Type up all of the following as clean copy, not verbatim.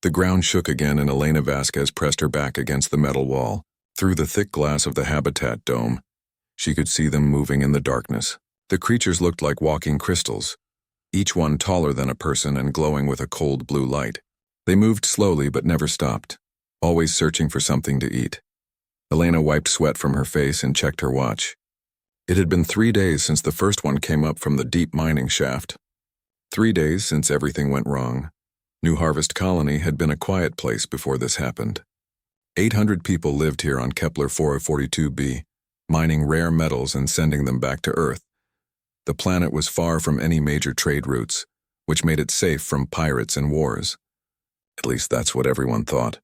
The ground shook again and Elena Vasquez pressed her back against the metal wall. Through the thick glass of the habitat dome, she could see them moving in the darkness. The creatures looked like walking crystals, each one taller than a person and glowing with a cold blue light. They moved slowly but never stopped, always searching for something to eat. Elena wiped sweat from her face and checked her watch. It had been 3 days since the first one came up from the deep mining shaft. 3 days since everything went wrong. New Harvest Colony had been a quiet place before this happened. 800 people lived here on Kepler 4042b, mining rare metals and sending them back to Earth. The planet was far from any major trade routes, which made it safe from pirates and wars. At least that's what everyone thought.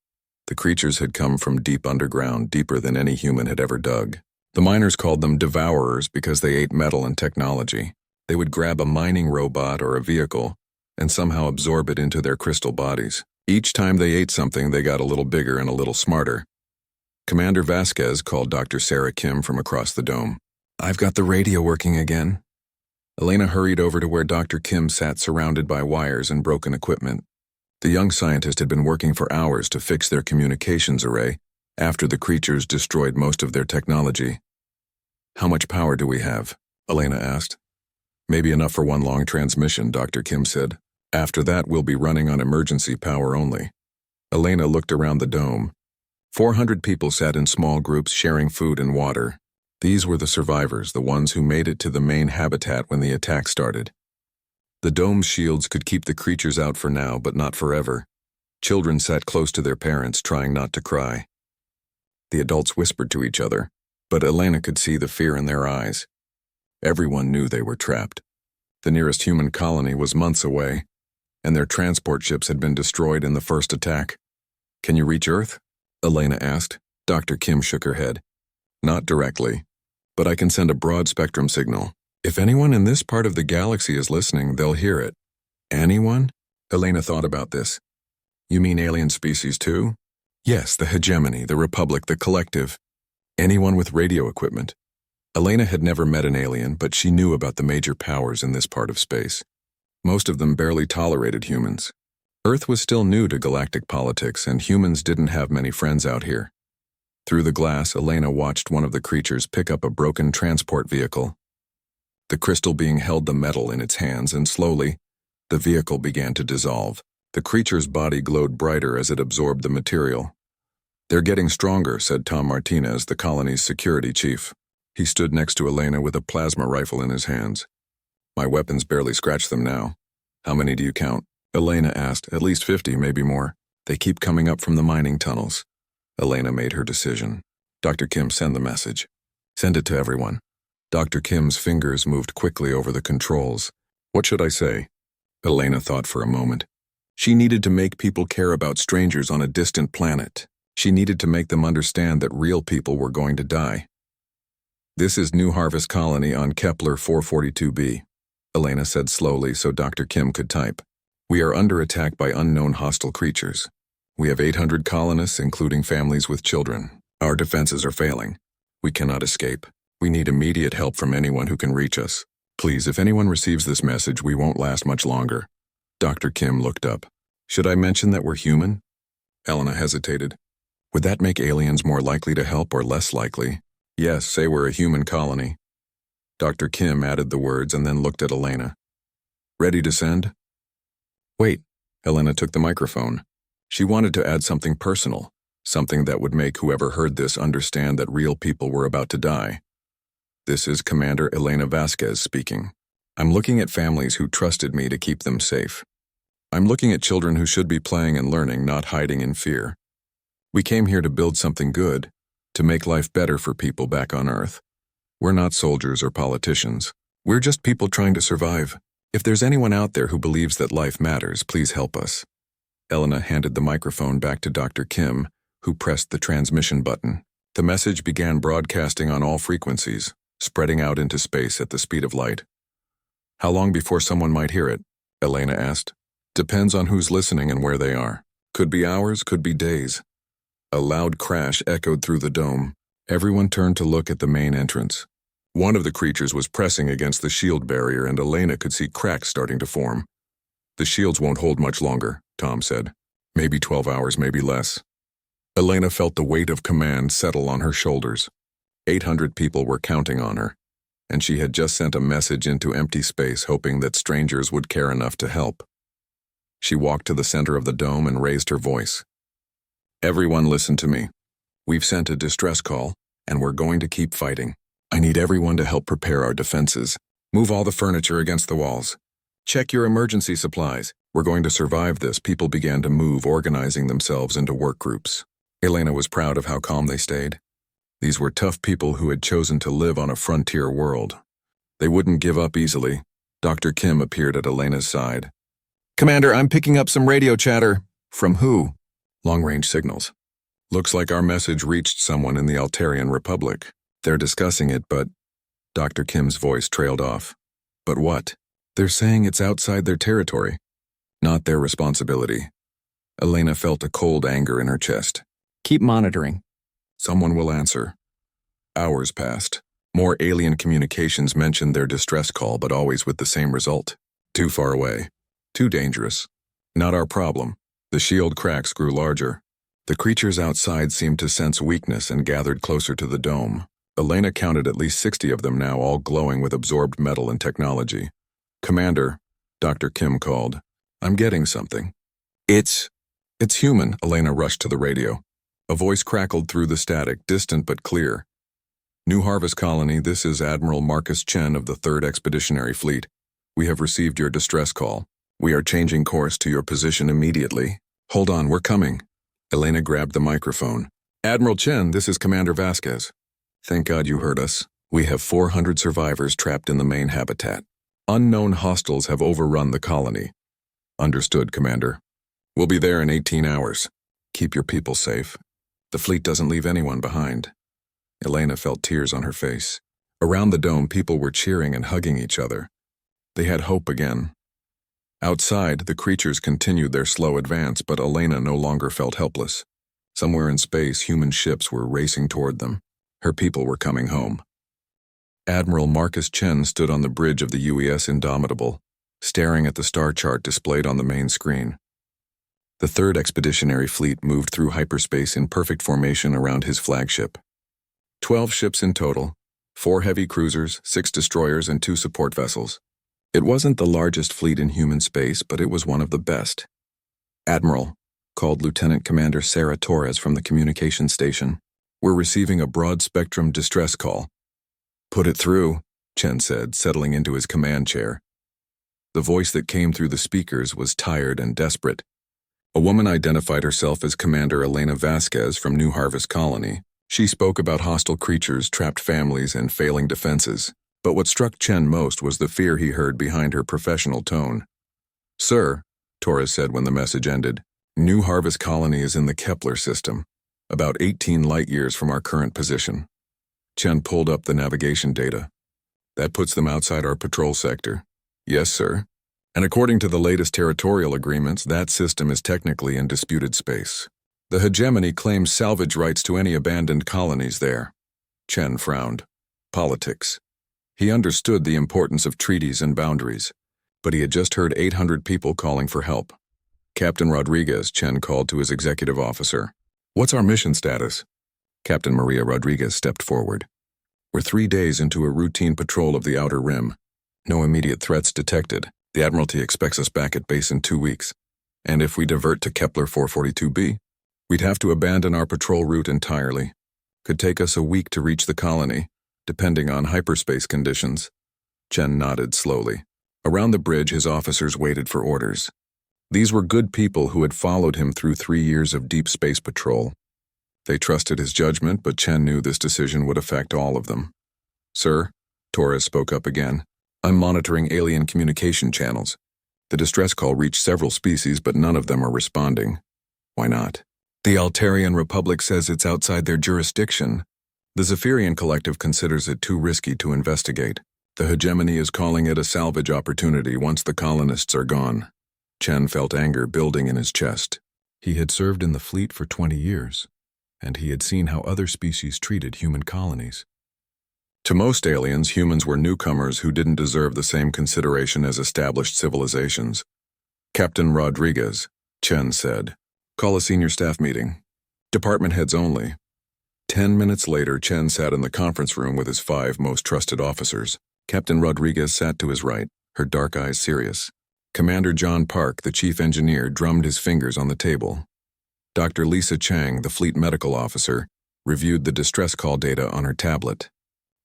The creatures had come from deep underground, deeper than any human had ever dug. The miners called them devourers because they ate metal and technology. They would grab a mining robot or a vehicle and somehow absorb it into their crystal bodies. Each time they ate something, they got a little bigger and a little smarter. Commander Vasquez called Dr. Sarah Kim from across the dome. "I've got the radio working again." Elena hurried over to where Dr. Kim sat surrounded by wires and broken equipment. The young scientist had been working for hours to fix their communications array after the creatures destroyed most of their technology. "How much power do we have?" Elena asked. "Maybe enough for one long transmission," Dr. Kim said. "After that, we'll be running on emergency power only." Elena looked around the dome. 400 people sat in small groups sharing food and water. These were the survivors, the ones who made it to the main habitat when the attack started. The dome's shields could keep the creatures out for now, but not forever. Children sat close to their parents, trying not to cry. The adults whispered to each other, but Elena could see the fear in their eyes. Everyone knew they were trapped. The nearest human colony was months away, and their transport ships had been destroyed in the first attack. "Can you reach Earth?" Elena asked. Dr. Kim shook her head. "Not directly, but I can send a broad-spectrum signal. If anyone in this part of the galaxy is listening, they'll hear it." "Anyone?" Elena thought about this. "You mean alien species too?" "Yes, the hegemony, the republic, the collective. Anyone with radio equipment." Elena had never met an alien, but she knew about the major powers in this part of space. Most of them barely tolerated humans. Earth was still new to galactic politics, and humans didn't have many friends out here. Through the glass, Elena watched one of the creatures pick up a broken transport vehicle. The crystal being held the metal in its hands, and slowly, the vehicle began to dissolve. The creature's body glowed brighter as it absorbed the material. "They're getting stronger," said Tom Martinez, the colony's security chief. He stood next to Elena with a plasma rifle in his hands. "My weapons barely scratch them now." "How many do you count?" Elena asked. "At least 50, maybe more. They keep coming up from the mining tunnels." Elena made her decision. "Dr. Kim, send the message. Send it to everyone." Dr. Kim's fingers moved quickly over the controls. "What should I say?" Elena thought for a moment. She needed to make people care about strangers on a distant planet. She needed to make them understand that real people were going to die. "This is New Harvest Colony on Kepler 442b," Elena said slowly so Dr. Kim could type. "We are under attack by unknown hostile creatures. We have 800 colonists, including families with children. Our defenses are failing. We cannot escape. We need immediate help from anyone who can reach us. Please, if anyone receives this message, we won't last much longer." Dr. Kim looked up. "Should I mention that we're human?" Elena hesitated. "Would that make aliens more likely to help or less likely?" "Yes, say we're a human colony." Dr. Kim added the words and then looked at Elena. "Ready to send?" "Wait." Elena took the microphone. She wanted to add something personal, something that would make whoever heard this understand that real people were about to die. "This is Commander Elena Vasquez speaking. I'm looking at families who trusted me to keep them safe. I'm looking at children who should be playing and learning, not hiding in fear. We came here to build something good, to make life better for people back on Earth. We're not soldiers or politicians. We're just people trying to survive. If there's anyone out there who believes that life matters, please help us." Elena handed the microphone back to Dr. Kim, who pressed the transmission button. The message began broadcasting on all frequencies, spreading out into space at the speed of light. "How long before someone might hear it?" Elena asked. "Depends on who's listening and where they are. Could be hours, could be days." A loud crash echoed through the dome. Everyone turned to look at the main entrance. One of the creatures was pressing against the shield barrier, and Elena could see cracks starting to form. "The shields won't hold much longer," Tom said. Maybe 12 hours, maybe less. Elena felt the weight of command settle on her shoulders. 800 people were counting on her, and she had just sent a message into empty space hoping that strangers would care enough to help. She walked to the center of the dome and raised her voice. Everyone listen to me. We've sent a distress call, and we're going to keep fighting. I need everyone to help prepare our defenses. Move all the furniture against the walls. Check your emergency supplies. We're going to survive this. People began to move, organizing themselves into work groups. Elena was proud of how calm they stayed. These were tough people who had chosen to live on a frontier world. They wouldn't give up easily. Dr. Kim appeared at Elena's side. Commander, I'm picking up some radio chatter. From who? Long-range signals. Looks like our message reached someone in the Altarian Republic. They're discussing it, but... Dr. Kim's voice trailed off. But what? They're saying it's outside their territory. Not their responsibility. Elena felt a cold anger in her chest. Keep monitoring. Someone will answer. Hours passed. More alien communications mentioned their distress call, but always with the same result. Too far away. Too dangerous. Not our problem. The shield cracks grew larger. The creatures outside seemed to sense weakness and gathered closer to the dome. Elena counted at least 60 of them now, all glowing with absorbed metal and technology. Commander, Dr. Kim called. I'm getting something. It's human. Elena rushed to the radio. A voice crackled through the static, distant but clear. New Harvest Colony, this is Admiral Marcus Chen of the 3rd Expeditionary Fleet. We have received your distress call. We are changing course to your position immediately. Hold on, we're coming. Elena grabbed the microphone. Admiral Chen, this is Commander Vasquez. Thank God you heard us. We have 400 survivors trapped in the main habitat. Unknown hostiles have overrun the colony. Understood, Commander. We'll be there in 18 hours. Keep your people safe. The fleet doesn't leave anyone behind. Elena felt tears on her face. Around the dome, people were cheering and hugging each other. They had hope again. Outside, the creatures continued their slow advance, but Elena no longer felt helpless. Somewhere in space, human ships were racing toward them. Her people were coming home. Admiral Marcus Chen stood on the bridge of the UES Indomitable, staring at the star chart displayed on the main screen. The 3rd Expeditionary Fleet moved through hyperspace in perfect formation around his flagship. 12 ships in total, 4 heavy cruisers, 6 destroyers, and 2 support vessels. It wasn't the largest fleet in human space, but it was one of the best. Admiral, called Lieutenant Commander Sarah Torres from the communications station. We're receiving a broad-spectrum distress call. Put it through, Chen said, settling into his command chair. The voice that came through the speakers was tired and desperate. A woman identified herself as Commander Elena Vasquez from New Harvest Colony. She spoke about hostile creatures, trapped families, and failing defenses. But what struck Chen most was the fear he heard behind her professional tone. Sir, Torres said when the message ended, New Harvest Colony is in the Kepler system, about 18 light-years from our current position. Chen pulled up the navigation data. That puts them outside our patrol sector. Yes, sir. And according to the latest territorial agreements, that system is technically in disputed space. The hegemony claims salvage rights to any abandoned colonies there. Chen frowned. Politics. He understood the importance of treaties and boundaries, but he had just heard 800 people calling for help. Captain Rodriguez, Chen called to his executive officer. What's our mission status? Captain Maria Rodriguez stepped forward. We're 3 days into a routine patrol of the Outer Rim. No immediate threats detected. The Admiralty expects us back at base in 2 weeks. And if we divert to Kepler 442b, we'd have to abandon our patrol route entirely. Could take us a week to reach the colony, depending on hyperspace conditions. Chen nodded slowly. Around the bridge, his officers waited for orders. These were good people who had followed him through 3 years of deep space patrol. They trusted his judgment, but Chen knew this decision would affect all of them. Sir, Torres spoke up again. I'm monitoring alien communication channels. The distress call reached several species, but none of them are responding. Why not? The Altarian Republic says it's outside their jurisdiction. The Zephyrian Collective considers it too risky to investigate. The hegemony is calling it a salvage opportunity once the colonists are gone. Chen felt anger building in his chest. He had served in the fleet for 20 years, and he had seen how other species treated human colonies. To most aliens, humans were newcomers who didn't deserve the same consideration as established civilizations. Captain Rodriguez, Chen said, Call a senior staff meeting. Department heads only. 10 minutes later, Chen sat in the conference room with his 5 most trusted officers. Captain Rodriguez sat to his right, her dark eyes serious. Commander John Park, the chief engineer, drummed his fingers on the table. Dr. Lisa Chang, the fleet medical officer, reviewed the distress call data on her tablet.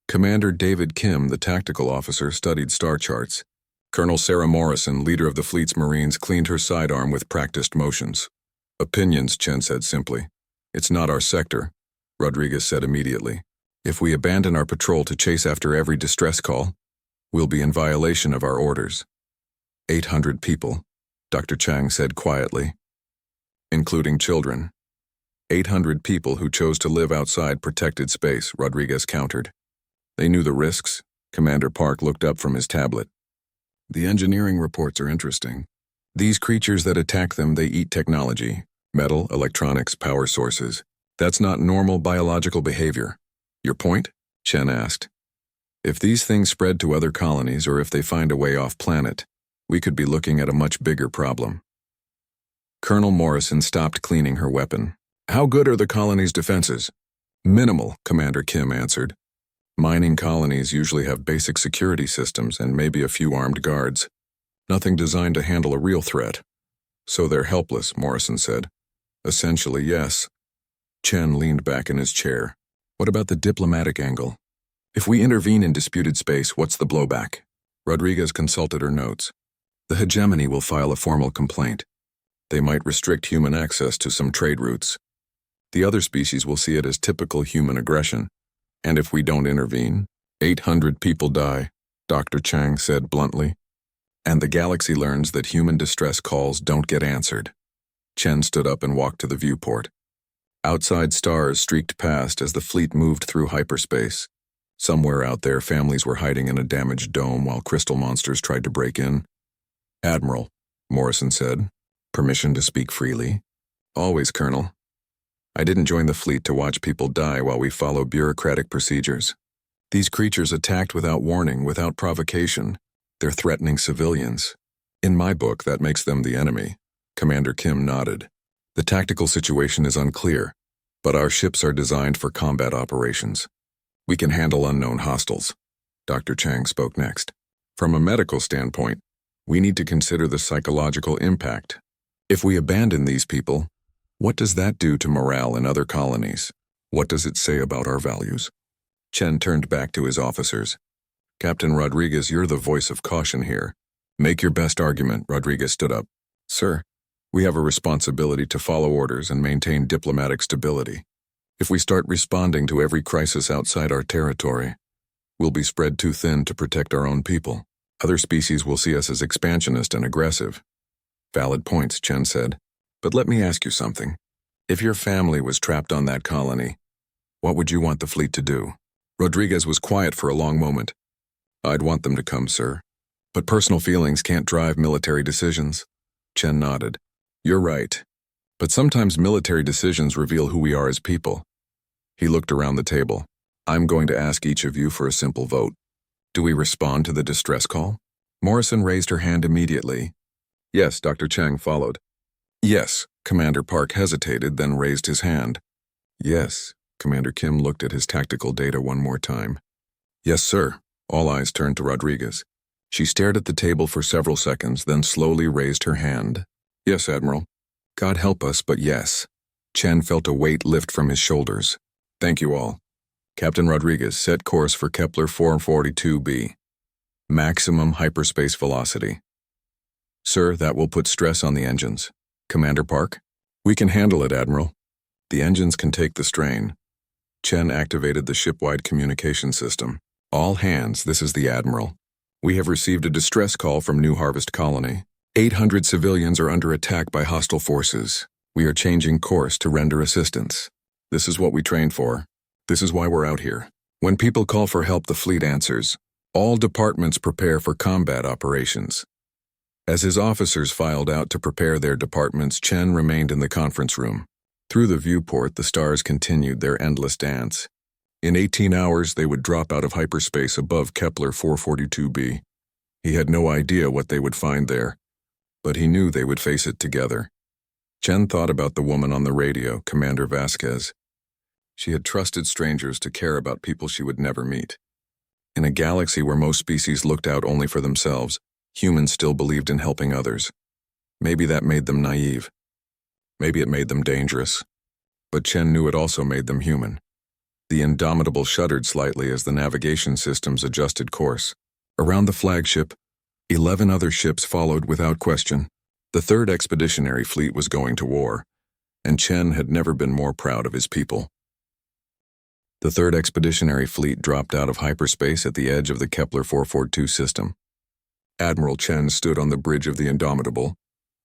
Commander David Kim, the tactical officer, studied star charts. Colonel Sarah Morrison, leader of the fleet's Marines, cleaned her sidearm with practiced motions. Opinions, Chen said simply. It's not our sector, Rodriguez said immediately. If we abandon our patrol to chase after every distress call, we'll be in violation of our orders. 800 people, Dr. Chang said quietly. Including children. 800 people who chose to live outside protected space, Rodriguez countered. They knew the risks. Commander Park looked up from his tablet. The engineering reports are interesting. These creatures that attack them, they eat technology, metal, electronics, power sources. That's not normal biological behavior. Your point? Chen asked. If these things spread to other colonies or if they find a way off planet, we could be looking at a much bigger problem. Colonel Morrison stopped cleaning her weapon. How good are the colony's defenses? Minimal, Commander Kim answered. Mining colonies usually have basic security systems and maybe a few armed guards. Nothing designed to handle a real threat. So they're helpless, Morrison said. Essentially, yes. Chen leaned back in his chair. What about the diplomatic angle? If we intervene in disputed space, what's the blowback? Rodriguez consulted her notes. The hegemony will file a formal complaint. They might restrict human access to some trade routes. The other species will see it as typical human aggression. And if we don't intervene, 800 people die, Dr. Chang said bluntly. And the galaxy learns that human distress calls don't get answered. Chen stood up and walked to the viewport. Outside stars streaked past as the fleet moved through hyperspace. Somewhere out there, families were hiding in a damaged dome while crystal monsters tried to break in. Admiral, Morrison said. Permission to speak freely? Always, Colonel. I didn't join the fleet to watch people die while we follow bureaucratic procedures. These creatures attacked without warning, without provocation. They're threatening civilians. In my book, that makes them the enemy. Commander Kim nodded. The tactical situation is unclear, but our ships are designed for combat operations. We can handle unknown hostiles. Dr. Chang spoke next. From a medical standpoint, we need to consider the psychological impact. If we abandon these people, what does that do to morale in other colonies? What does it say about our values? Chen turned back to his officers. Captain Rodriguez, you're the voice of caution here. Make your best argument, Rodriguez stood up. Sir, we have a responsibility to follow orders and maintain diplomatic stability. If we start responding to every crisis outside our territory, we'll be spread too thin to protect our own people. Other species will see us as expansionist and aggressive. Valid points, Chen said. But let me ask you something. If your family was trapped on that colony, what would you want the fleet to do? Rodriguez was quiet for a long moment. I'd want them to come, sir. But personal feelings can't drive military decisions. Chen nodded. You're right. But sometimes military decisions reveal who we are as people. He looked around the table. I'm going to ask each of you for a simple vote. Do we respond to the distress call? Morrison raised her hand immediately. Yes, Dr. Chang followed. Yes, Commander Park hesitated, then raised his hand. Yes, Commander Kim looked at his tactical data one more time. Yes, sir. All eyes turned to Rodriguez. She stared at the table for several seconds, then slowly raised her hand. Yes, Admiral. God help us, but yes. Chen felt a weight lift from his shoulders. Thank you all. Captain Rodriguez, set course for Kepler 442b. Maximum hyperspace velocity. Sir, that will put stress on the engines. Commander Park? We can handle it, Admiral. The engines can take the strain. Chen activated the ship-wide communication system. All hands, this is the Admiral. We have received a distress call from New Harvest Colony. 800 civilians are under attack by hostile forces. We are changing course to render assistance. This is what we trained for. This is why we're out here. When people call for help, the fleet answers. All departments prepare for combat operations. As his officers filed out to prepare their departments, Chen remained in the conference room. Through the viewport, the stars continued their endless dance. In 18 hours, they would drop out of hyperspace above Kepler 442b. He had no idea what they would find there, but he knew they would face it together. Chen thought about the woman on the radio, Commander Vasquez. She had trusted strangers to care about people she would never meet. In a galaxy where most species looked out only for themselves, humans still believed in helping others. Maybe that made them naive. Maybe it made them dangerous. But Chen knew it also made them human. The Indomitable shuddered slightly as the navigation systems adjusted course. Around the flagship, 11 other ships followed without question. The third expeditionary fleet was going to war, and Chen had never been more proud of his people. The third expeditionary fleet dropped out of hyperspace at the edge of the Kepler 442 system. Admiral Chen stood on the bridge of the Indomitable,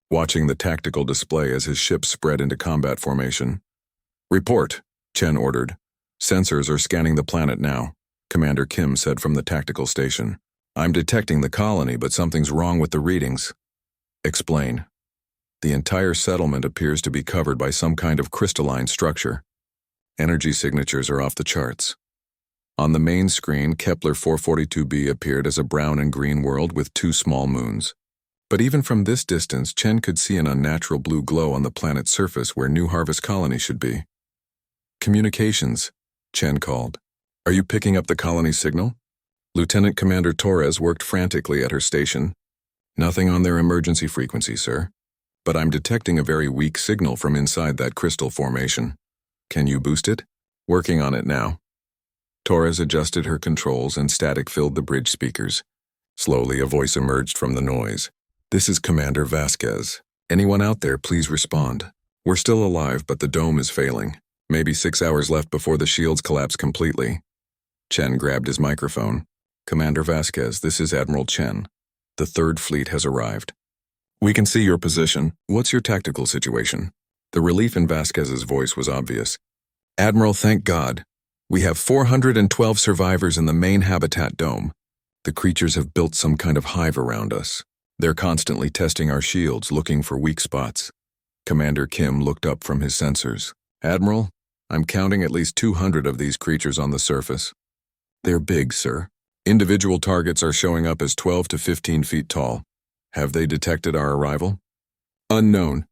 watching the tactical display as his ship spread into combat formation. "Report," Chen ordered. "Sensors are scanning the planet now," Commander Kim said from the tactical station. "I'm detecting the colony, but something's wrong with the readings." "Explain." "The entire settlement appears to be covered by some kind of crystalline structure. Energy signatures are off the charts." On the main screen, Kepler 442b appeared as a brown and green world with 2 small moons. But even from this distance, Chen could see an unnatural blue glow on the planet's surface where New Harvest Colony should be. "Communications," Chen called. "Are you picking up the colony signal?" Lieutenant Commander Torres worked frantically at her station. "Nothing on their emergency frequency, sir. But I'm detecting a very weak signal from inside that crystal formation. Can you boost it?" "Working on it now." Torres adjusted her controls and static filled the bridge speakers. Slowly, a voice emerged from the noise. "This is Commander Vasquez. Anyone out there, please respond. We're still alive, but the dome is failing. Maybe 6 hours left before the shields collapse completely." Chen grabbed his microphone. "Commander Vasquez, this is Admiral Chen. The third fleet has arrived. We can see your position. What's your tactical situation?" The relief in Vasquez's voice was obvious. "Admiral, thank God. We have 412 survivors in the main habitat dome. The creatures have built some kind of hive around us. They're constantly testing our shields, looking for weak spots." Commander Kim looked up from his sensors. "Admiral, I'm counting at least 200 of these creatures on the surface. They're big, sir. Individual targets are showing up as 12 to 15 feet tall. Have they detected our arrival?" "Unknown.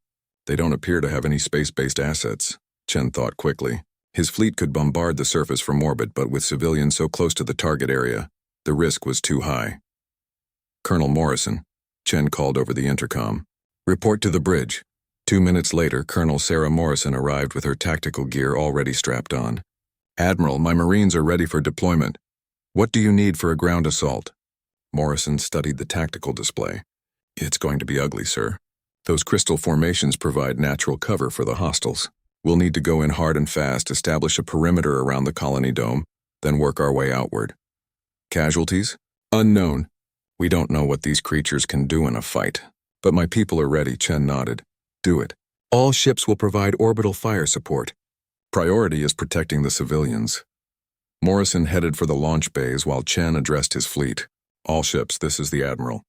They don't appear to have any space-based assets," Chen thought quickly. His fleet could bombard the surface from orbit, but with civilians so close to the target area, the risk was too high. "Colonel Morrison," Chen called over the intercom. "Report to the bridge." 2 minutes later, Colonel Sarah Morrison arrived with her tactical gear already strapped on. "Admiral, my Marines are ready for deployment. What do you need for a ground assault?" Morrison studied the tactical display. "It's going to be ugly, sir. Those crystal formations provide natural cover for the hostiles. We'll need to go in hard and fast, establish a perimeter around the colony dome, then work our way outward." "Casualties?" "Unknown. We don't know what these creatures can do in a fight. But my people are ready," Chen nodded. "Do it. All ships will provide orbital fire support. Priority is protecting the civilians." Morrison headed for the launch bays while Chen addressed his fleet. "All ships, this is the Admiral.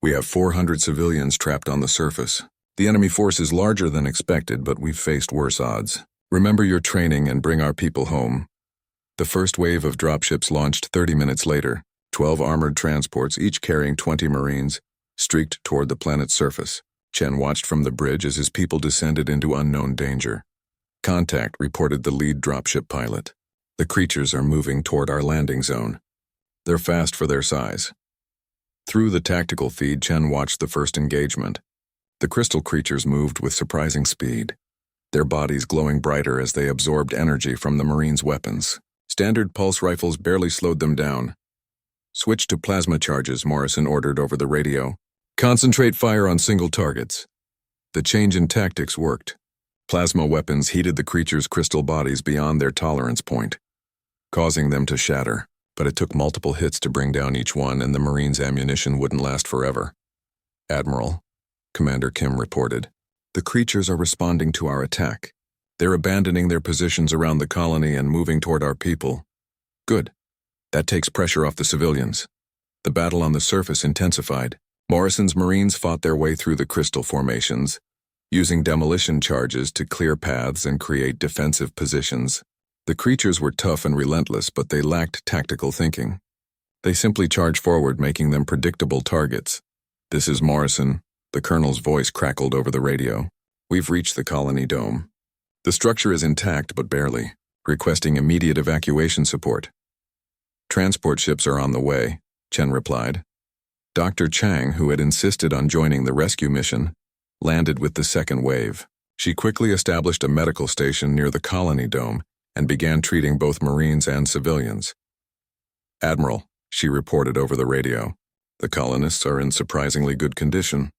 We have 400 civilians trapped on the surface. The enemy force is larger than expected, but we've faced worse odds. Remember your training and bring our people home." The first wave of dropships launched 30 minutes later. 12 armored transports, each carrying 20 Marines, streaked toward the planet's surface. Chen watched from the bridge as his people descended into unknown danger. "Contact," reported the lead dropship pilot. "The creatures are moving toward our landing zone. They're fast for their size." Through the tactical feed, Chen watched the first engagement. The crystal creatures moved with surprising speed, their bodies glowing brighter as they absorbed energy from the Marines' weapons. Standard pulse rifles barely slowed them down. "Switch to plasma charges," Morrison ordered over the radio. "Concentrate fire on single targets." The change in tactics worked. Plasma weapons heated the creatures' crystal bodies beyond their tolerance point, causing them to shatter. But it took multiple hits to bring down each one, and the Marines' ammunition wouldn't last forever. "Admiral," Commander Kim reported, "the creatures are responding to our attack. They're abandoning their positions around the colony and moving toward our people." "Good. That takes pressure off the civilians." The battle on the surface intensified. Morrison's Marines fought their way through the crystal formations, using demolition charges to clear paths and create defensive positions. The creatures were tough and relentless, but they lacked tactical thinking. They simply charged forward, making them predictable targets. "This is Morrison." The colonel's voice crackled over the radio. We've reached the colony dome. The structure is intact, but barely, requesting immediate evacuation support. Transport ships are on the way, Chen replied. Dr. Chang, who had insisted on joining the rescue mission, landed with the second wave. She quickly established a medical station near the colony dome and began treating both Marines and civilians. Admiral, she reported over the radio, the colonists are in surprisingly good condition.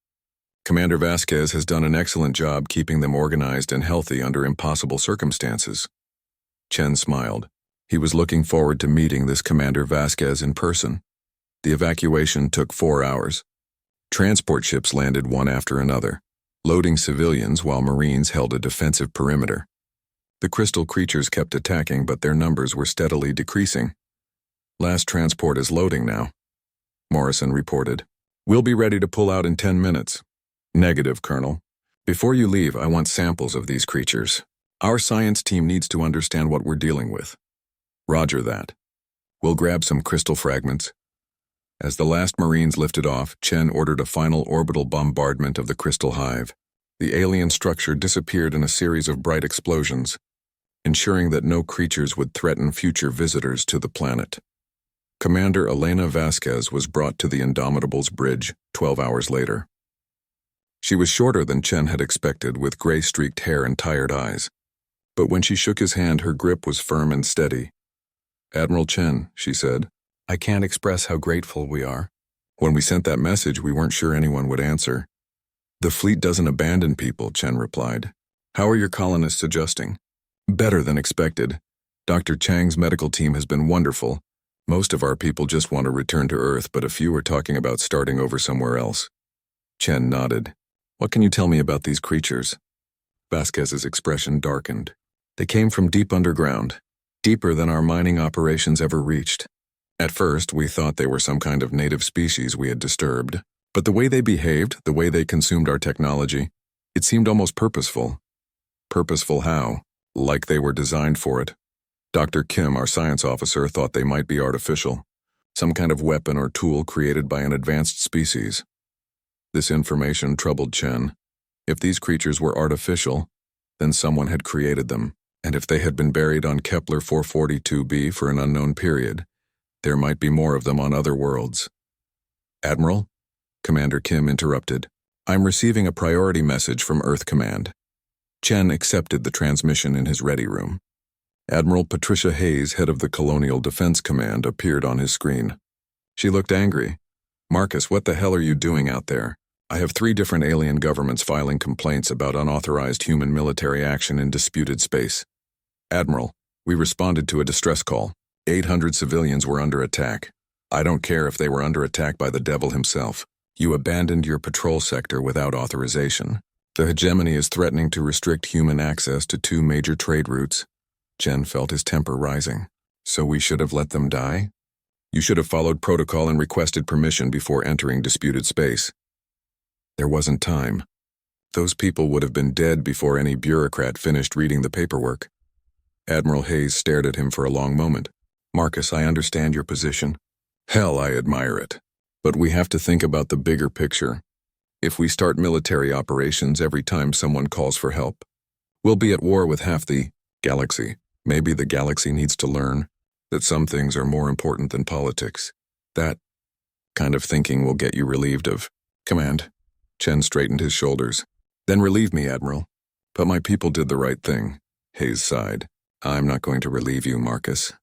Commander Vasquez has done an excellent job keeping them organized and healthy under impossible circumstances. Chen smiled. He was looking forward to meeting this Commander Vasquez in person. The evacuation took 4 hours. Transport ships landed one after another, loading civilians while Marines held a defensive perimeter. The crystal creatures kept attacking, but their numbers were steadily decreasing. Last transport is loading now, Morrison reported. We'll be ready to pull out in 10 minutes. Negative, Colonel. Before you leave, I want samples of these creatures. Our science team needs to understand what we're dealing with. Roger that. We'll grab some crystal fragments. As the last Marines lifted off, Chen ordered a final orbital bombardment of the crystal hive. The alien structure disappeared in a series of bright explosions, ensuring that no creatures would threaten future visitors to the planet. Commander Elena Vasquez was brought to the Indomitable's bridge 12 hours later. She was shorter than Chen had expected, with gray-streaked hair and tired eyes. But when she shook his hand, her grip was firm and steady. Admiral Chen, she said, I can't express how grateful we are. When we sent that message, we weren't sure anyone would answer. The fleet doesn't abandon people, Chen replied. How are your colonists adjusting? Better than expected. Dr. Chang's medical team has been wonderful. Most of our people just want to return to Earth, but a few are talking about starting over somewhere else. Chen nodded. What can you tell me about these creatures? Vasquez's expression darkened. They came from deep underground, deeper than our mining operations ever reached. At first, we thought they were some kind of native species we had disturbed, but the way they behaved, the way they consumed our technology, it seemed almost purposeful. Purposeful how? Like they were designed for it. Dr. Kim, our science officer, thought they might be artificial, some kind of weapon or tool created by an advanced species. This information troubled Chen. If these creatures were artificial, then someone had created them, and if they had been buried on Kepler 442b for an unknown period, there might be more of them on other worlds. Admiral? Commander Kim interrupted. I'm receiving a priority message from Earth Command. Chen accepted the transmission in his ready room. Admiral Patricia Hayes, head of the Colonial Defense Command, appeared on his screen. She looked angry. Marcus, what the hell are you doing out there? I have 3 different alien governments filing complaints about unauthorized human military action in disputed space. Admiral, we responded to a distress call. 800 civilians were under attack. I don't care if they were under attack by the devil himself. You abandoned your patrol sector without authorization. The hegemony is threatening to restrict human access to 2 major trade routes. Chen felt his temper rising. So we should have let them die? You should have followed protocol and requested permission before entering disputed space. There wasn't time. Those people would have been dead before any bureaucrat finished reading the paperwork. Admiral Hayes stared at him for a long moment. Marcus, I understand your position. Hell, I admire it. But we have to think about the bigger picture. If we start military operations every time someone calls for help, we'll be at war with half the galaxy. Maybe the galaxy needs to learn that some things are more important than politics. That kind of thinking will get you relieved of command. Chen straightened his shoulders. Then relieve me, Admiral. But my people did the right thing. Hayes sighed. I'm not going to relieve you, Marcus.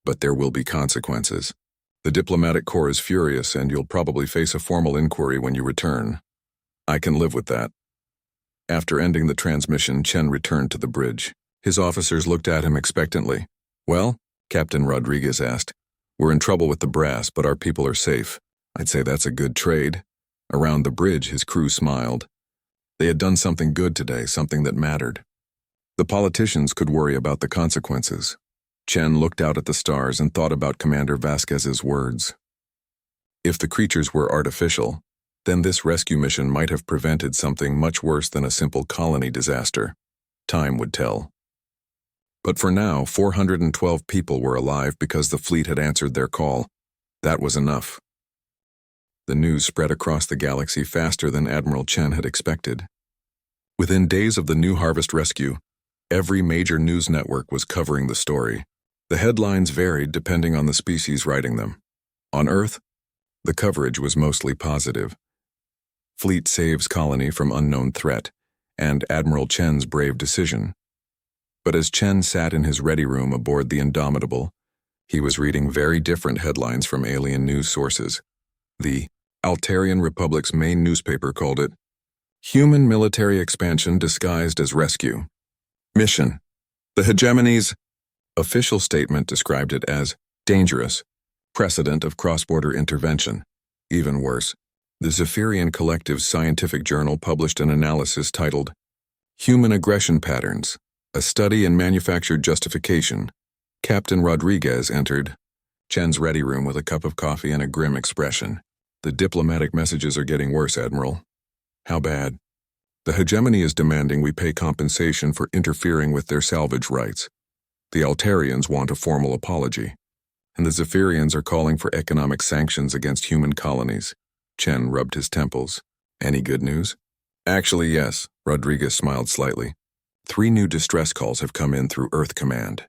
But there will be consequences. The diplomatic corps is furious, and you'll probably face a formal inquiry when you return. I can live with that. After ending the transmission, Chen returned to the bridge. His officers looked at him expectantly. Well, Captain Rodriguez asked. We're in trouble with the brass, but our people are safe. I'd say that's a good trade. Around the bridge, his crew smiled. They had done something good today, something that mattered. The politicians could worry about the consequences. Chen looked out at the stars and thought about Commander Vasquez's words. If the creatures were artificial, then this rescue mission might have prevented something much worse than a simple colony disaster. Time would tell. But for now, 412 people were alive because the fleet had answered their call. That was enough. The news spread across the galaxy faster than Admiral Chen had expected. Within days of the New Harvest rescue, every major news network was covering the story. The headlines varied depending on the species writing them. On Earth, the coverage was mostly positive. Fleet saves colony from unknown threat, and Admiral Chen's brave decision. But as Chen sat in his ready room aboard the Indomitable, he was reading very different headlines from alien news sources. The Altarian Republic's main newspaper called it Human Military Expansion Disguised as Rescue. Mission. The Hegemony's official statement described it as dangerous, precedent of cross-border intervention. Even worse, the Zephyrian Collective's scientific journal published an analysis titled Human Aggression Patterns, a Study in Manufactured Justification. Captain Rodriguez entered Chen's ready room with a cup of coffee and a grim expression. The diplomatic messages are getting worse, Admiral. How bad? The hegemony is demanding we pay compensation for interfering with their salvage rights. The Altarians want a formal apology, and the Zephyrians are calling for economic sanctions against human colonies. Chen rubbed his temples. Any good news? Actually, yes, Rodriguez smiled slightly. 3 new distress calls have come in through Earth Command,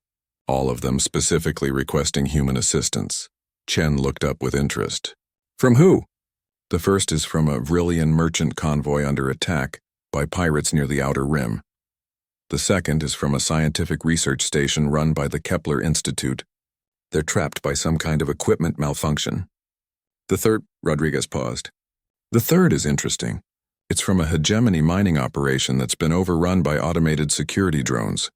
all of them specifically requesting human assistance. Chen looked up with interest. From who? The first is from a Vrillian merchant convoy under attack by pirates near the Outer Rim. The second is from a scientific research station run by the Kepler Institute. They're trapped by some kind of equipment malfunction. The third, Rodriguez paused. The third is interesting. It's from a hegemony mining operation that's been overrun by automated security drones.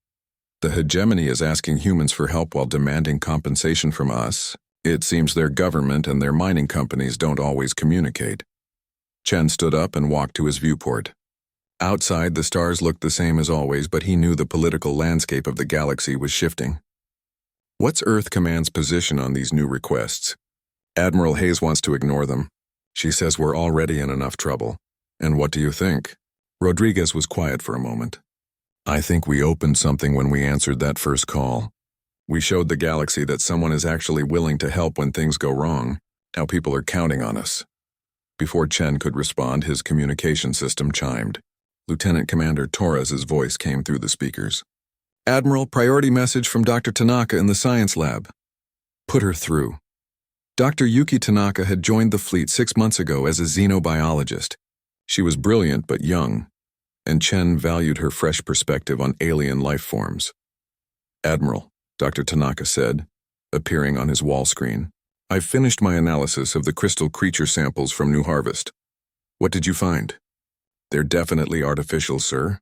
The hegemony is asking humans for help while demanding compensation from us. It seems their government and their mining companies don't always communicate. Chen stood up and walked to his viewport. Outside, the stars looked the same as always, but he knew the political landscape of the galaxy was shifting. What's Earth Command's position on these new requests? Admiral Hayes wants to ignore them. She says we're already in enough trouble. And what do you think? Rodriguez was quiet for a moment. I think we opened something when we answered that first call. We showed the galaxy that someone is actually willing to help when things go wrong. Now people are counting on us. Before Chen could respond, his communication system chimed. Lieutenant Commander Torres's voice came through the speakers. Admiral, priority message from Dr. Tanaka in the science lab. Put her through. Dr. Yuki Tanaka had joined the fleet 6 months ago as a xenobiologist. She was brilliant but young, and Chen valued her fresh perspective on alien life forms. Admiral, Dr. Tanaka said, appearing on his wall screen, I've finished my analysis of the crystal creature samples from New Harvest. What did you find? They're definitely artificial, sir,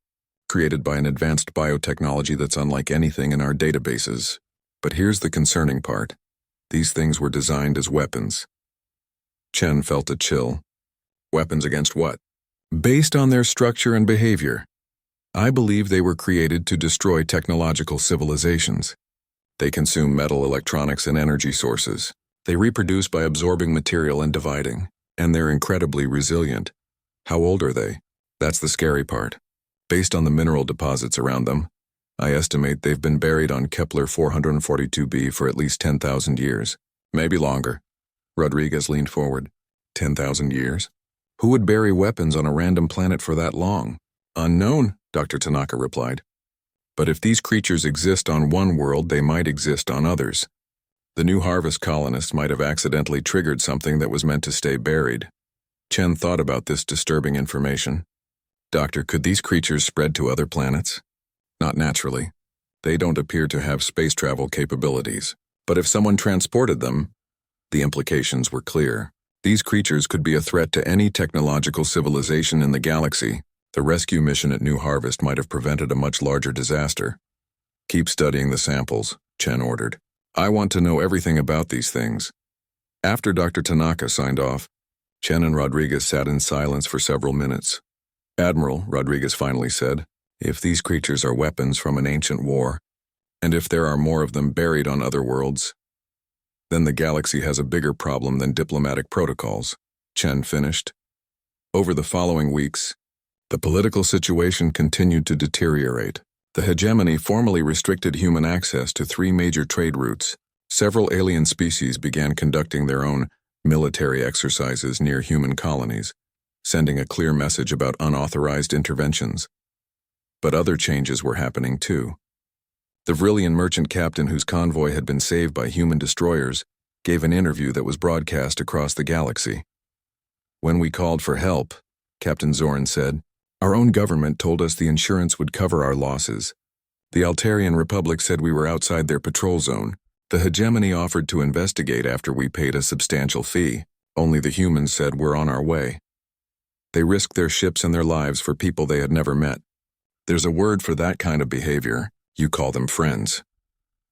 created by an advanced biotechnology that's unlike anything in our databases. But here's the concerning part. These things were designed as weapons. Chen felt a chill. Weapons against what? Based on their structure and behavior. I believe they were created to destroy technological civilizations. They consume metal, electronics, and energy sources. They reproduce by absorbing material and dividing, and they're incredibly resilient. How old are they? That's the scary part. Based on the mineral deposits around them, I estimate they've been buried on Kepler 442b for at least 10,000 years. Maybe longer. Rodriguez leaned forward. 10,000 years? Who would bury weapons on a random planet for that long? Unknown, Dr. Tanaka replied. But if these creatures exist on one world, they might exist on others. The New Harvest colonists might have accidentally triggered something that was meant to stay buried. Chen thought about this disturbing information. Doctor, could these creatures spread to other planets? Not naturally. They don't appear to have space travel capabilities. But if someone transported them, the implications were clear. These creatures could be a threat to any technological civilization in the galaxy. The rescue mission at New Harvest might have prevented a much larger disaster. Keep studying the samples, Chen ordered. I want to know everything about these things. After Dr. Tanaka signed off, Chen and Rodriguez sat in silence for several minutes. Admiral, Rodriguez finally said, if these creatures are weapons from an ancient war, and if there are more of them buried on other worlds, then the galaxy has a bigger problem than diplomatic protocols, Chen finished. Over the following weeks, the political situation continued to deteriorate. The hegemony formally restricted human access to 3 major trade routes. Several alien species began conducting their own military exercises near human colonies, sending a clear message about unauthorized interventions. But other changes were happening too. The Vrillian merchant captain whose convoy had been saved by human destroyers gave an interview that was broadcast across the galaxy. "When we called for help," Captain Zorn said, "our own government told us the insurance would cover our losses. The Altarian Republic said we were outside their patrol zone. The hegemony offered to investigate after we paid a substantial fee. Only the humans said we're on our way. They risked their ships and their lives for people they had never met. There's a word for that kind of behavior. You call them friends."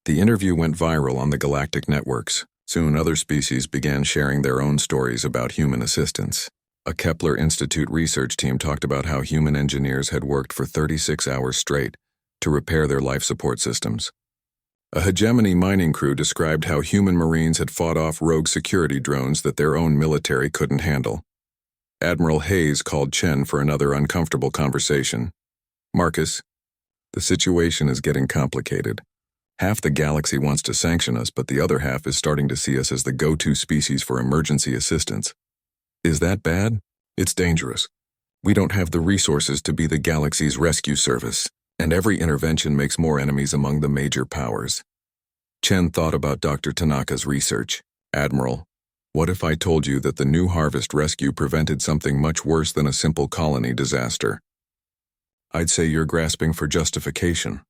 The interview went viral on the galactic networks. Soon other species began sharing their own stories about human assistance. A Kepler Institute research team talked about how human engineers had worked for 36 hours straight to repair their life support systems. A hegemony mining crew described how human Marines had fought off rogue security drones that their own military couldn't handle. Admiral Hayes called Chen for another uncomfortable conversation. "Marcus, the situation is getting complicated. Half the galaxy wants to sanction us, but the other half is starting to see us as the go-to species for emergency assistance. Is that bad? It's dangerous. We don't have the resources to be the galaxy's rescue service, and every intervention makes more enemies among the major powers." Chen thought about Dr. Tanaka's research. "Admiral, what if I told you that the New Harvest rescue prevented something much worse than a simple colony disaster?" "I'd say you're grasping for justification."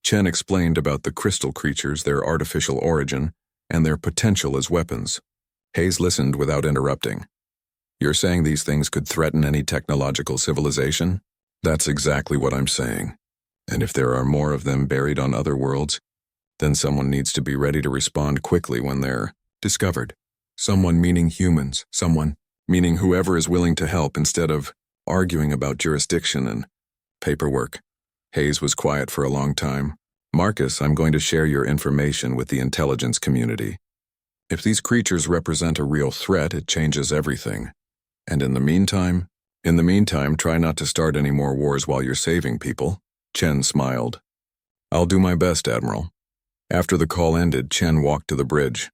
Chen explained about the crystal creatures, their artificial origin, and their potential as weapons. Hayes listened without interrupting. "You're saying these things could threaten any technological civilization?" "That's exactly what I'm saying. And if there are more of them buried on other worlds, then someone needs to be ready to respond quickly when they're discovered. Someone meaning humans, someone meaning whoever is willing to help instead of arguing about jurisdiction and paperwork." Hayes was quiet for a long time. "Marcus, I'm going to share your information with the intelligence community. If these creatures represent a real threat, it changes everything. And in the meantime, try not to start any more wars while you're saving people." Chen smiled. "I'll do my best, Admiral." After the call ended, Chen walked to the bridge.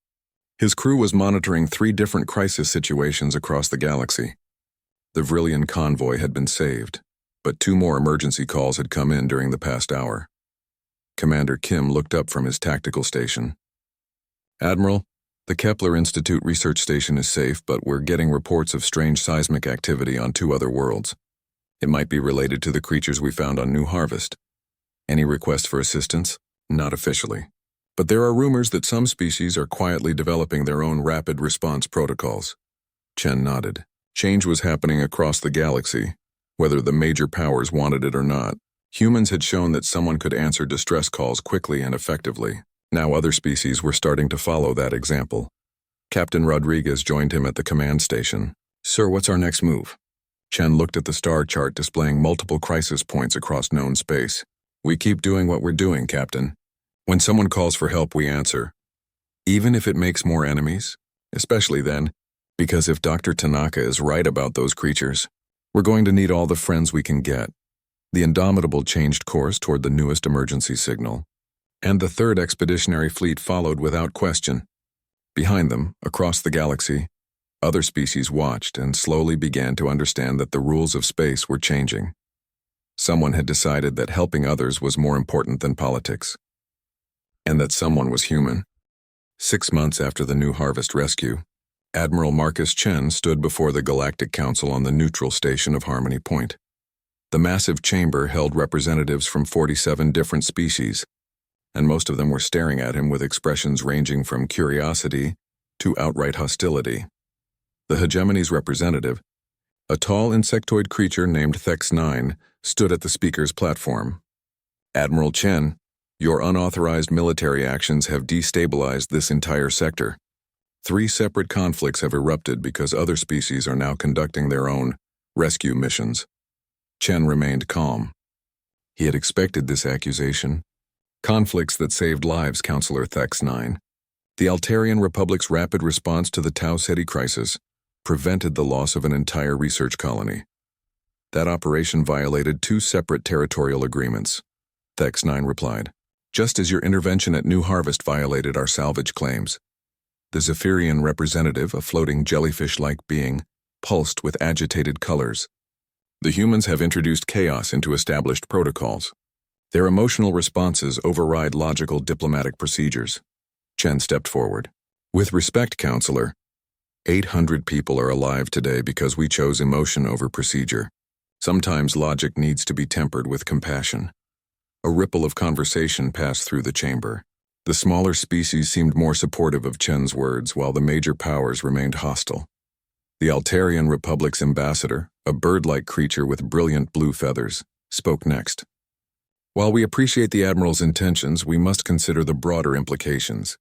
His crew was monitoring 3 different crisis situations across the galaxy. The Vrillian convoy had been saved, but 2 more emergency calls had come in during the past hour. Commander Kim looked up from his tactical station. "Admiral, the Kepler Institute research station is safe, but we're getting reports of strange seismic activity on 2 other worlds. It might be related to the creatures we found on New Harvest. Any request for assistance? Not officially. But there are rumors that some species are quietly developing their own rapid response protocols." Chen nodded. Change was happening across the galaxy, whether the major powers wanted it or not. Humans had shown that someone could answer distress calls quickly and effectively. Now other species were starting to follow that example. Captain Rodriguez joined him at the command station. "Sir, what's our next move?" Chen looked at the star chart displaying multiple crisis points across known space. "We keep doing what we're doing, Captain. When someone calls for help, we answer. Even if it makes more enemies, especially then, because if Dr. Tanaka is right about those creatures, we're going to need all the friends we can get." The Indomitable changed course toward the newest emergency signal, and the 3rd Expeditionary Fleet followed without question. Behind them, across the galaxy, other species watched and slowly began to understand that the rules of space were changing. Someone had decided that helping others was more important than politics, and that someone was human. 6 months after the New Harvest rescue, Admiral Marcus Chen stood before the Galactic Council on the neutral station of Harmony Point. The massive chamber held representatives from 47 different species, and most of them were staring at him with expressions ranging from curiosity to outright hostility. The hegemony's representative, a tall insectoid creature named Thex-9, stood at the speaker's platform. "Admiral Chen, your unauthorized military actions have destabilized this entire sector. 3 separate conflicts have erupted because other species are now conducting their own rescue missions." Chen remained calm. He had expected this accusation. Conflicts that saved lives, Counselor Thex-9. The Altarian Republic's rapid response to the Tau Ceti crisis prevented the loss of an entire research colony. That operation violated 2 separate territorial agreements. Thex-9 replied, "Just as your intervention at New Harvest violated our salvage claims." The Zephyrian representative, a floating jellyfish-like being, pulsed with agitated colors. The humans have introduced chaos into established protocols. Their emotional responses override logical diplomatic procedures. Chen stepped forward. With respect, Counselor, 800 people are alive today because we chose emotion over procedure. Sometimes logic needs to be tempered with compassion. A ripple of conversation passed through the chamber. The smaller species seemed more supportive of Chen's words, while the major powers remained hostile. The Altarian Republic's ambassador, a bird-like creature with brilliant blue feathers, spoke next. While we appreciate the Admiral's intentions, we must consider the broader implications.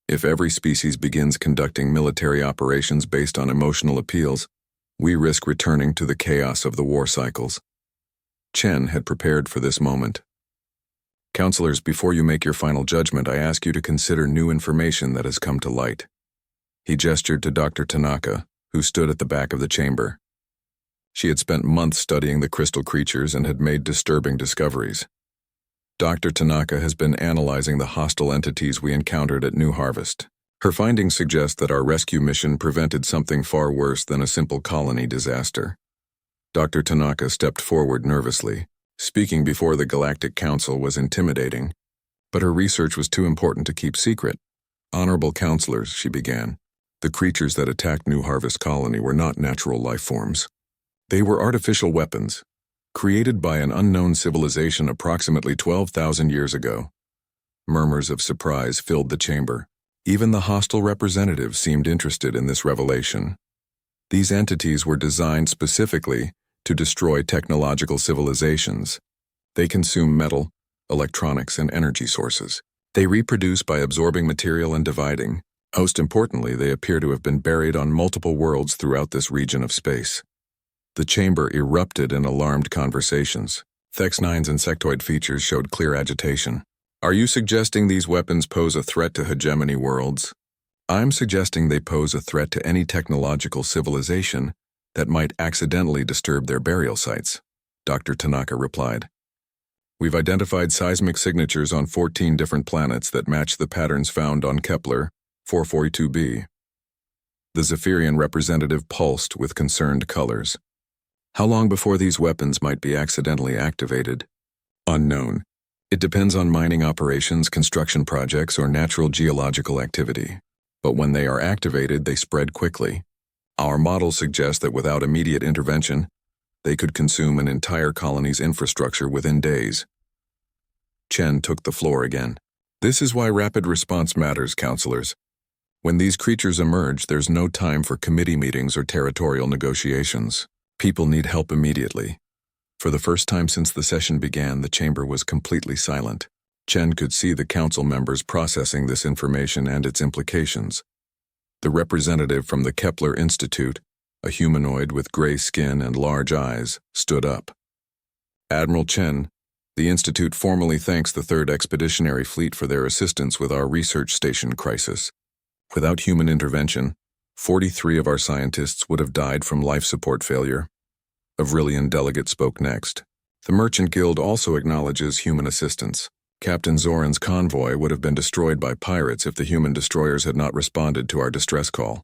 If every species begins conducting military operations based on emotional appeals, we risk returning to the chaos of the war cycles. Chen had prepared for this moment. Counselors, before you make your final judgment, I ask you to consider new information that has come to light. He gestured to Dr. Tanaka, who stood at the back of the chamber. She had spent months studying the crystal creatures and had made disturbing discoveries. Dr. Tanaka has been analyzing the hostile entities we encountered at New Harvest. Her findings suggest that our rescue mission prevented something far worse than a simple colony disaster. Dr. Tanaka stepped forward nervously. Speaking before the Galactic Council was intimidating, but her research was too important to keep secret. Honorable counselors, she began, the creatures that attacked New Harvest Colony were not natural life forms. They were artificial weapons, created by an unknown civilization approximately 12,000 years ago. Murmurs of surprise filled the chamber. Even the hostile representatives seemed interested in this revelation. These entities were designed specifically to destroy technological civilizations. They consume metal, electronics, and energy sources. They reproduce by absorbing material and dividing. Most importantly, they appear to have been buried on multiple worlds throughout this region of space. The chamber erupted in alarmed conversations. Thex9's insectoid features showed clear agitation. Are you suggesting these weapons pose a threat to hegemony worlds? I'm suggesting they pose a threat to any technological civilization that might accidentally disturb their burial sites, Dr. Tanaka replied. We've identified seismic signatures on 14 different planets that match the patterns found on Kepler 442b. The Zephyrian representative pulsed with concerned colors. How long before these weapons might be accidentally activated? Unknown. It depends on mining operations, construction projects, or natural geological activity. But when they are activated, they spread quickly. Our models suggest that without immediate intervention, they could consume an entire colony's infrastructure within days. Chen took the floor again. This is why rapid response matters, counselors. When these creatures emerge, there's no time for committee meetings or territorial negotiations. People need help immediately. For the first time since the session began, the chamber was completely silent. Chen could see the council members processing this information and its implications. The representative from the Kepler Institute, a humanoid with gray skin and large eyes, stood up. Admiral Chen, the Institute formally thanks the 3rd Expeditionary Fleet for their assistance with our research station crisis. Without human intervention, 43 of our scientists would have died from life support failure. A Vrillian delegate spoke next. The Merchant Guild also acknowledges human assistance. Captain Zoran's convoy would have been destroyed by pirates if the human destroyers had not responded to our distress call.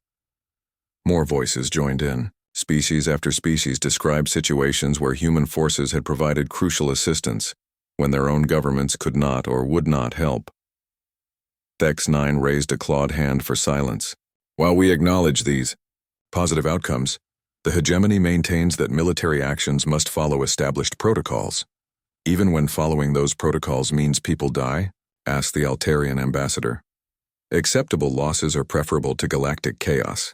More voices joined in. Species after species described situations where human forces had provided crucial assistance when their own governments could not or would not help. Thex9 raised a clawed hand for silence. While we acknowledge these positive outcomes, the hegemony maintains that military actions must follow established protocols. Even when following those protocols means people die? Asked the Altarian ambassador. Acceptable losses are preferable to galactic chaos,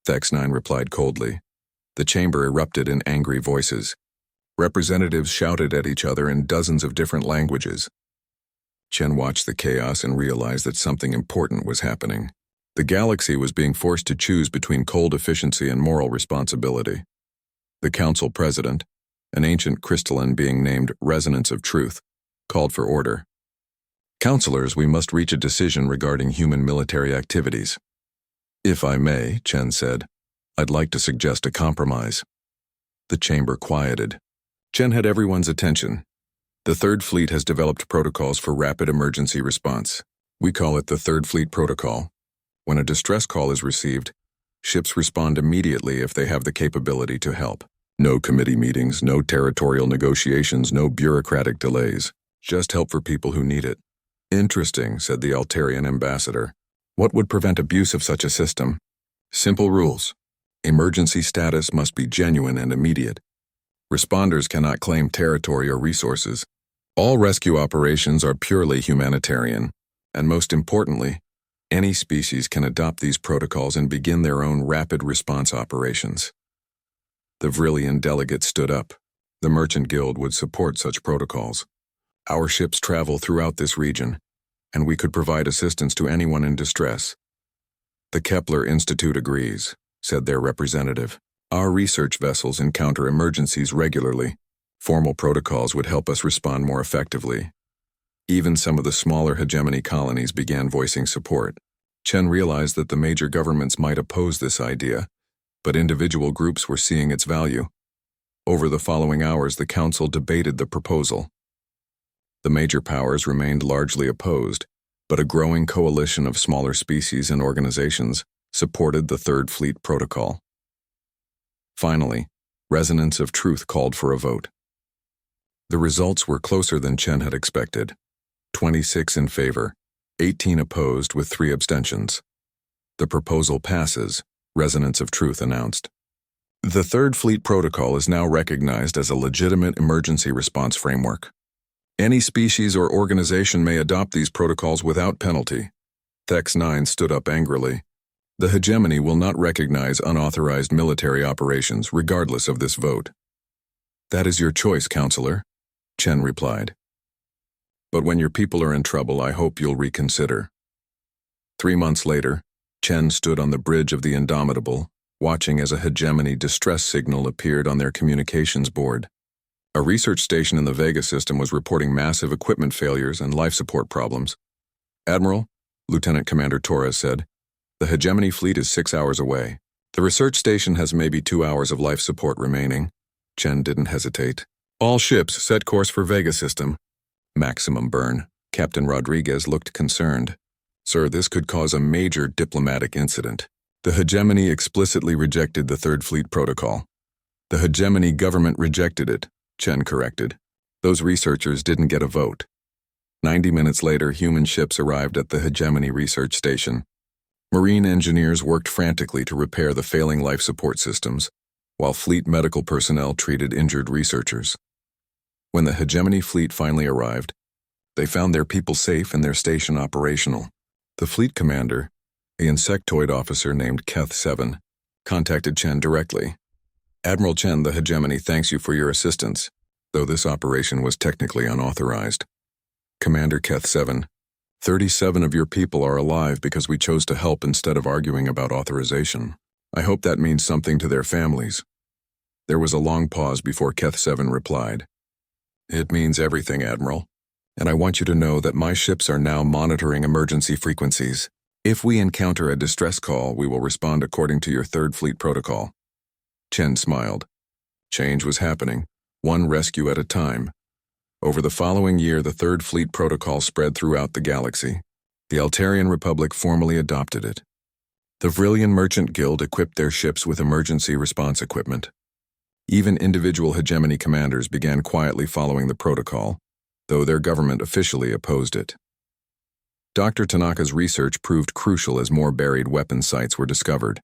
Thex9 replied coldly. The chamber erupted in angry voices. Representatives shouted at each other in dozens of different languages. Chen watched the chaos and realized that something important was happening. The galaxy was being forced to choose between cold efficiency and moral responsibility. The council president, an ancient crystalline being named Resonance of Truth, called for order. Counselors, we must reach a decision regarding human military activities. If I may, Chen said, I'd like to suggest a compromise. The chamber quieted. Chen had everyone's attention. The 3rd Fleet has developed protocols for rapid emergency response. We call it the 3rd Fleet Protocol. When a distress call is received, ships respond immediately if they have the capability to help. No committee meetings, no territorial negotiations, no bureaucratic delays. Just help for people who need it. Interesting, said the Altarian ambassador. What would prevent abuse of such a system? Simple rules. Emergency status must be genuine and immediate. Responders cannot claim territory or resources. All rescue operations are purely humanitarian. And most importantly, any species can adopt these protocols and begin their own rapid response operations. The Vrillian delegate stood up. The Merchant Guild would support such protocols. Our ships travel throughout this region, and we could provide assistance to anyone in distress. The Kepler Institute agrees, said their representative. Our research vessels encounter emergencies regularly. Formal protocols would help us respond more effectively. Even some of the smaller hegemony colonies began voicing support. Chen realized that the major governments might oppose this idea, but individual groups were seeing its value. Over the following hours, the council debated the proposal. The major powers remained largely opposed, but a growing coalition of smaller species and organizations supported the Third Fleet Protocol. Finally, Resonance of Truth called for a vote. The results were closer than Chen had expected. 26 in favor, 18 opposed with 3 abstentions. The proposal passes, Resonance of Truth announced. The Third Fleet Protocol is now recognized as a legitimate emergency response framework. Any species or organization may adopt these protocols without penalty. Thex 9 stood up angrily. The hegemony will not recognize unauthorized military operations regardless of this vote. That is your choice, Counselor, Chen replied. But when your people are in trouble, I hope you'll reconsider. 3 months later, Chen stood on the bridge of the Indomitable, watching as a hegemony distress signal appeared on their communications board. A research station in the Vega system was reporting massive equipment failures and life support problems. Admiral, Lieutenant Commander Torres said, the hegemony fleet is 6 hours away. The research station has maybe 2 hours of life support remaining. Chen didn't hesitate. All ships set course for Vega system. Maximum burn. Captain Rodriguez looked concerned. Sir, this could cause a major diplomatic incident. The hegemony explicitly rejected the Third Fleet Protocol. The hegemony government rejected it, Chen corrected. Those researchers didn't get a vote. 90 minutes later, human ships arrived at the hegemony research station. Marine engineers worked frantically to repair the failing life support systems, while fleet medical personnel treated injured researchers. When the hegemony fleet finally arrived, they found their people safe and their station operational. The fleet commander, an insectoid officer named Keth 7, contacted Chen directly. Admiral Chen, the hegemony thanks you for your assistance, though this operation was technically unauthorized. Commander Keth 7, 37 of your people are alive because we chose to help instead of arguing about authorization. I hope that means something to their families. There was a long pause before Keth 7 replied. It means everything, Admiral. And I want you to know that my ships are now monitoring emergency frequencies. If we encounter a distress call, we will respond according to your Third Fleet Protocol. Chen smiled. Change was happening, one rescue at a time. Over the following year, the Third Fleet Protocol spread throughout the galaxy. The Altarian Republic formally adopted it. The Vrillian Merchant Guild equipped their ships with emergency response equipment. Even individual hegemony commanders began quietly following the protocol, though their government officially opposed it. Dr. Tanaka's research proved crucial as more buried weapon sites were discovered.